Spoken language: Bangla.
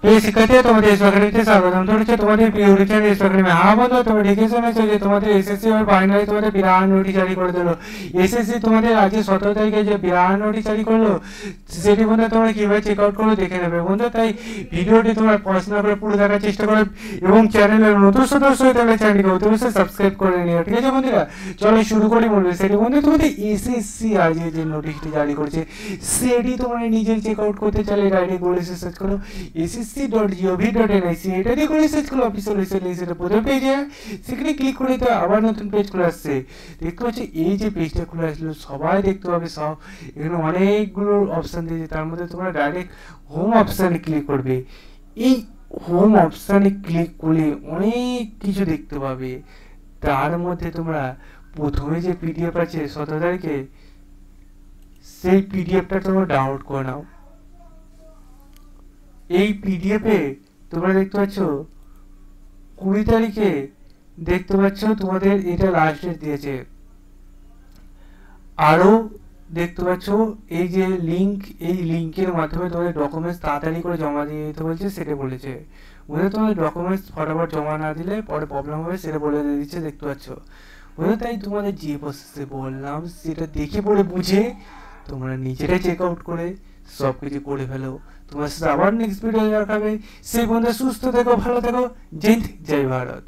প্রিয় শিক্ষার্থী, তোমাদের এসো একাডেমিতে স্বাগতম জানাচ্ছি। তোমাদের প্রিয় টিচার এসো একাডেমি। হ্যাঁ বন্ধু, তোমরা দেখে শুনেছো যে তোমাদের এসএসসি আর ফাইনালি তোমাদের বিরাট নোটিশ জারি করে দিল। এসএসসি তোমাদের আজকে 17 তারিখে যে বিরাট নোটিশ জারি করলো, সেটি বন্ধু তোমরা কিভাবে চেক আউট করে দেখে নেবে বন্ধু। তাই ভিডিওটি তোমরা পড়াশোনা করে পুরো দেখার চেষ্টা করো এবং চ্যানেলের নতুন সদস্য হয়ে থাকলে চ্যানেলকে অবশ্যই সাবস্ক্রাইব করে নিও, ঠিক আছে বন্ধুরা? চলো শুরু করি বলবে সেটি বন্ধু। তোমাদের এসএসসি আজকে যে নোটিশটি জারি করেছে সেটি তোমরা নিজের চেক আউট করতে চাইলে ডাইরেক্ট বলে সার্চ করো ssc.gov.nic, এটা দিয়ে করে সার্চ করো অফিসিয়াল ওয়েবসাইট, সেটা প্রথম পেজে সেখানে ক্লিক করে তো আবার নতুন পেজ খুলে আসছে। দেখতে পাচ্ছি এই যে পেজটা খুলে আসলো সবাই দেখতে পাবে, সব এখানে অনেকগুলো অপশান দিয়েছে, তার মধ্যে তোমরা ডাইরেক্ট হোম অপশানে ক্লিক করবে। এই হোম অপশানে ক্লিক করলে অনেক কিছু দেখতে পাবে, তার মধ্যে তোমরা প্রথমে যে পিডিএফ আছে 17 তারিখে, সেই পিডিএফটা তোমরা ডাউনলোড করে নাও। এই পিডিএফে তোমরা দেখতে পাচ্ছ 20 তারিখে দেখতে পাচ্ছ তোমাদের এটা লাস্ট ডেট দিয়েছে। আরও দেখতে পাচ্ছ এই যে লিঙ্ক, এই লিঙ্কের মাধ্যমে তোমাদের ডকুমেন্টস তাড়াতাড়ি করে জমা দিয়ে দিতে বলছে, সেটা বলেছে। বুঝলে তোমাদের ডকুমেন্টস ফটাফট জমা না দিলে পরে প্রবলেম হবে, সেটা বলে দিচ্ছে, দেখতে পাচ্ছ বুঝলে। তাই তোমাদের যে প্রসেসে বললাম সেটা দেখে পড়ে বুঝে তোমরা নিজেরাই চেক আউট করে সব কিছু করে ফেলো। তোমার সাথে আবার নেক্সট ভিডিও দেখাবে। সেই বন্ধু সুস্থ থেকো, ভালো থেকো। জয় হিন্দ, জয় ভারত।